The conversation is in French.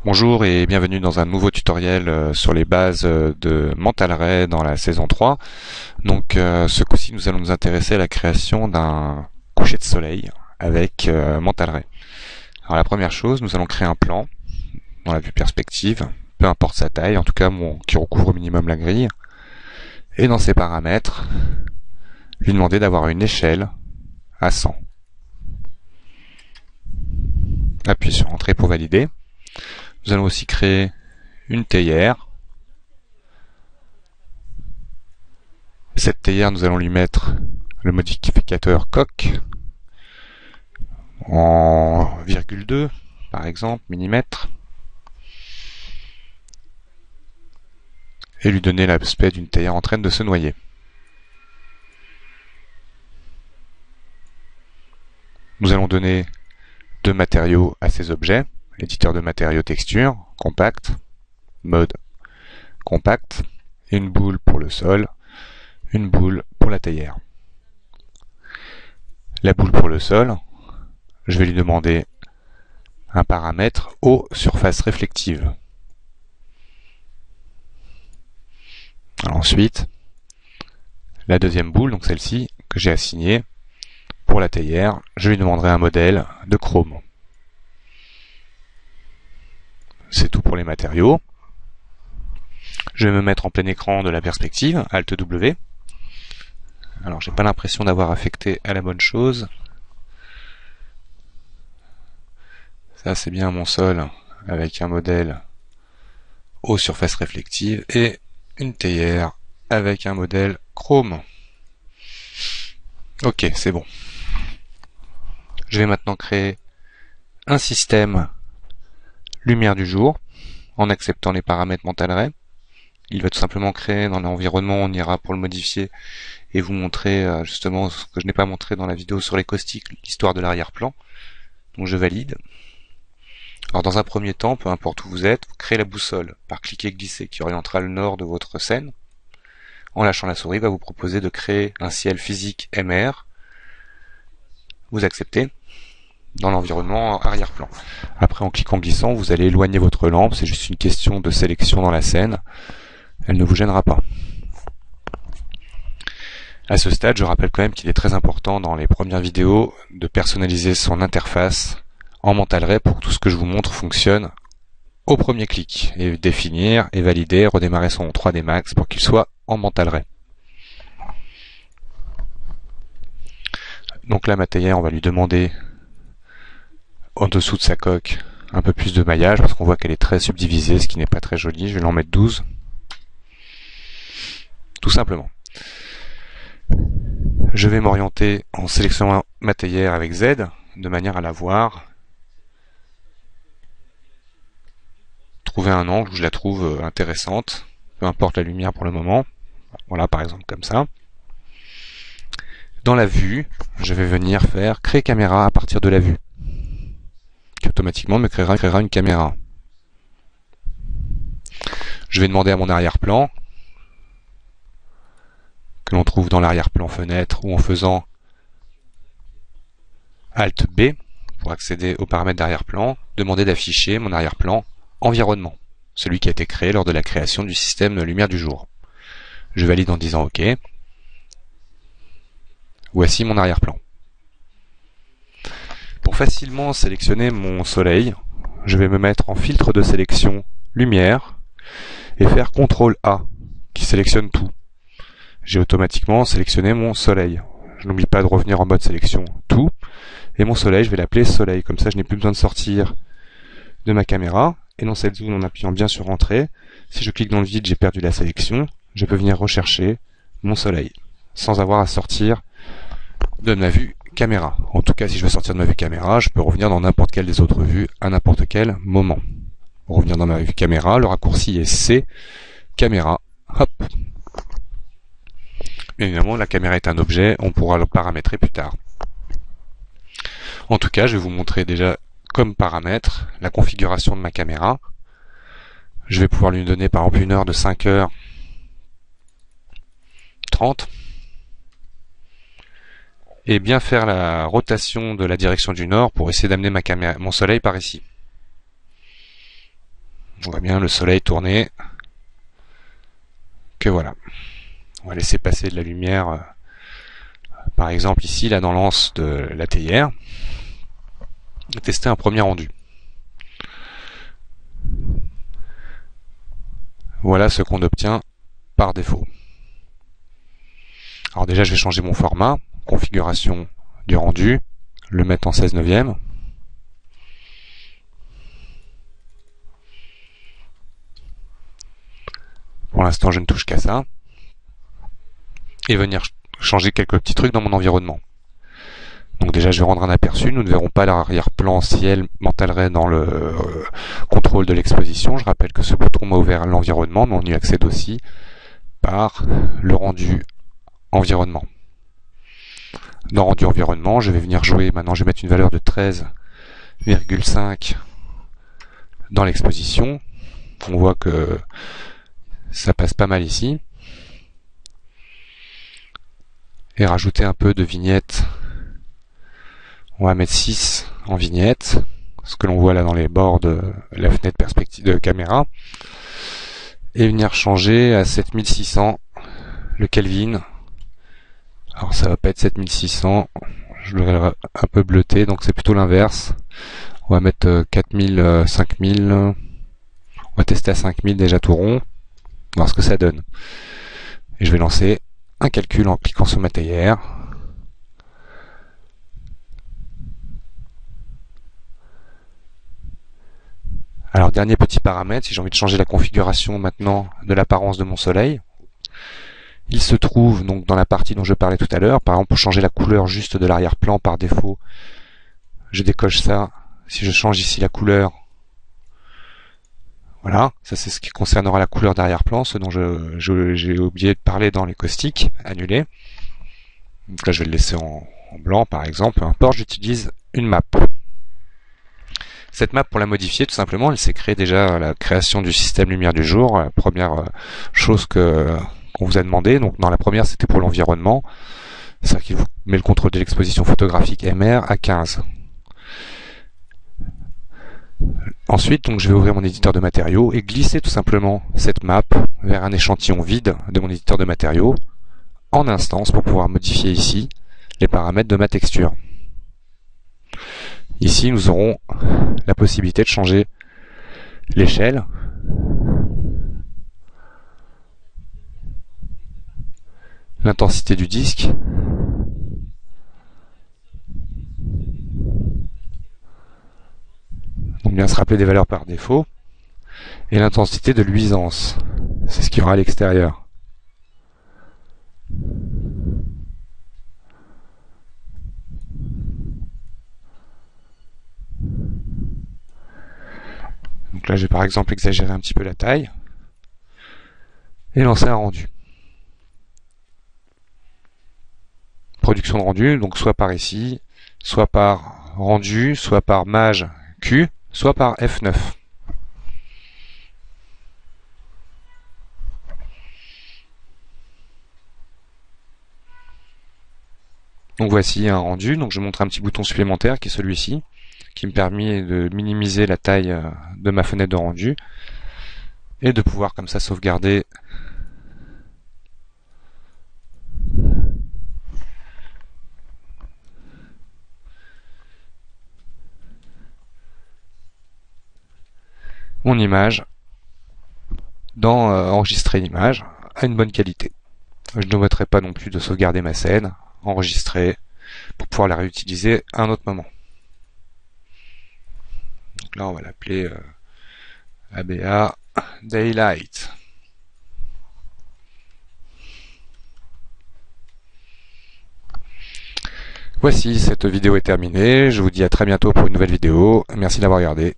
Bonjour et bienvenue dans un nouveau tutoriel sur les bases de Mental Ray dans la saison 3. Donc ce coup-ci nous allons nous intéresser à la création d'un coucher de soleil avec Mental Ray. Alors la première chose, nous allons créer un plan dans la vue perspective, peu importe sa taille, en tout cas qui recouvre au minimum la grille. Et dans ses paramètres, lui demander d'avoir une échelle à 100. Appuyez sur Entrée pour valider. Nous allons aussi créer une théière. Cette théière, nous allons lui mettre le modificateur coq en 0,2 par exemple, millimètre, et lui donner l'aspect d'une théière en train de se noyer. Nous allons donner deux matériaux à ces objets, l'éditeur de matériaux texture, compact, mode compact, et une boule pour le sol, une boule pour la théière. La boule pour le sol, je vais lui demander un paramètre eau surface réflective. Alors ensuite, la deuxième boule, donc celle-ci, que j'ai assignée, pour la théière, je lui demanderai un modèle de chrome. C'est tout pour les matériaux. Je vais me mettre en plein écran de la perspective, Alt W. Alors j'ai pas l'impression d'avoir affecté à la bonne chose. Ça c'est bien mon sol avec un modèle eau surface réflective et une théière avec un modèle chrome. Ok, c'est bon. Je vais maintenant créer un système lumière du jour en acceptant les paramètres Mental Ray. Il va tout simplement créer dans l'environnement, on ira pour le modifier et vous montrer justement ce que je n'ai pas montré dans la vidéo sur les caustiques, l'histoire de l'arrière-plan. Donc je valide. Alors dans un premier temps, peu importe où vous êtes, vous créez la boussole par cliquer-glisser qui orientera le nord de votre scène. En lâchant la souris, il va vous proposer de créer un ciel physique MR. Vous acceptez dans l'environnement arrière-plan. Après, en cliquant-glissant, vous allez éloigner votre lampe. C'est juste une question de sélection dans la scène. Elle ne vous gênera pas. À ce stade, je rappelle quand même qu'il est très important dans les premières vidéos de personnaliser son interface en Mental Ray pour que tout ce que je vous montre fonctionne au premier clic, et définir et valider, redémarrer son 3D Max pour qu'il soit en Mental Ray. Donc là, ma théière, on va lui demander en dessous de sa coque un peu plus de maillage parce qu'on voit qu'elle est très subdivisée, ce qui n'est pas très joli. Je vais l'en mettre 12. Tout simplement. Je vais m'orienter en sélectionnant ma théière avec Z de manière à la voir. Trouver un angle où je la trouve intéressante, peu importe la lumière pour le moment. Voilà, par exemple comme ça. Dans la vue, je vais venir faire créer caméra à partir de la vue, qui automatiquement me créera une caméra. Je vais demander à mon arrière-plan, que l'on trouve dans l'arrière-plan fenêtre, ou en faisant Alt B pour accéder aux paramètres d'arrière-plan, demander d'afficher mon arrière-plan environnement, celui qui a été créé lors de la création du système de lumière du jour. Je valide en disant OK. Voici mon arrière-plan. Pour facilement sélectionner mon soleil, je vais me mettre en filtre de sélection lumière et faire CTRL A qui sélectionne tout. J'ai automatiquement sélectionné mon soleil. Je n'oublie pas de revenir en mode sélection tout. Et mon soleil, je vais l'appeler soleil. Comme ça, je n'ai plus besoin de sortir de ma caméra. Et dans cette zone, en appuyant bien sur Entrée, si je clique dans le vide, j'ai perdu la sélection. Je peux venir rechercher mon soleil sans avoir à sortir de ma vue caméra. En tout cas, si je veux sortir de ma vue caméra, je peux revenir dans n'importe quelle des autres vues à n'importe quel moment. Pour revenir dans ma vue caméra, le raccourci est C, caméra, hop. Bien évidemment, la caméra est un objet, on pourra le paramétrer plus tard. En tout cas, je vais vous montrer déjà comme paramètre la configuration de ma caméra. Je vais pouvoir lui donner par exemple une heure de 5h30 et bien faire la rotation de la direction du nord pour essayer d'amener mon soleil par ici. On voit bien le soleil tourner. Que voilà. On va laisser passer de la lumière, par exemple ici, là dans l'anse de la théière, et tester un premier rendu. Voilà ce qu'on obtient par défaut. Alors déjà, je vais changer mon format, configuration du rendu, le mettre en 16/9. Pour l'instant, je ne touche qu'à ça. Et venir changer quelques petits trucs dans mon environnement. Donc déjà, je vais rendre un aperçu. Nous ne verrons pas l'arrière-plan ciel mental dans le contrôle de l'exposition. Je rappelle que ce bouton m'a ouvert l'environnement, mais on y accède aussi par le rendu environnement. Dans rendu environnement, je vais venir jouer. Maintenant, je vais mettre une valeur de 13,5 dans l'exposition. On voit que ça passe pas mal ici. Et rajouter un peu de vignettes. On va mettre 6 en vignette, ce que l'on voit là dans les bords de la fenêtre perspective de caméra. Et venir changer à 7600 le Kelvin. Alors ça va pas être 7600, je l'aurai un peu bleuté, donc c'est plutôt l'inverse. On va mettre 4000, 5000, on va tester à 5000 déjà tout rond, voir ce que ça donne. Et je vais lancer un calcul en cliquant sur ma théière. Alors dernier petit paramètre, si j'ai envie de changer la configuration maintenant de l'apparence de mon soleil, il se trouve donc dans la partie dont je parlais tout à l'heure. Par exemple, pour changer la couleur juste de l'arrière-plan par défaut, je décoche ça. Si je change ici la couleur, voilà, ça c'est ce qui concernera la couleur d'arrière-plan, ce dont j'ai oublié de parler dans les caustiques, annulé. Donc là je vais le laisser en blanc par exemple, peu importe, j'utilise une map. Cette map, pour la modifier, tout simplement, elle s'est créée déjà à la création du système lumière du jour. La première chose qu'on vous a demandé, donc dans la première c'était pour l'environnement, c'est-à-dire qu'il vous met le contrôle de l'exposition photographique MR à 15. Ensuite, donc, je vais ouvrir mon éditeur de matériaux et glisser tout simplement cette map vers un échantillon vide de mon éditeur de matériaux en instance pour pouvoir modifier ici les paramètres de ma texture. Ici, nous aurons la possibilité de changer l'échelle, l'intensité du disque, donc bien se rappeler des valeurs par défaut, et l'intensité de luisance, c'est ce qu'il y aura à l'extérieur. Donc là, j'ai par exemple exagéré un petit peu la taille et lancé un rendu. Production de rendu, donc soit par ici, soit par rendu, soit par maj Q, soit par F9. Donc voici un rendu, donc je montre un petit bouton supplémentaire qui est celui-ci, qui me permet de minimiser la taille de ma fenêtre de rendu et de pouvoir comme ça sauvegarder mon image dans enregistrer l'image à une bonne qualité. Je n'omettrai pas non plus de sauvegarder ma scène, enregistrer pour pouvoir la réutiliser à un autre moment. Donc là on va l'appeler ABA Daylight. Voici, cette vidéo est terminée. Je vous dis à très bientôt pour une nouvelle vidéo. Merci d'avoir regardé.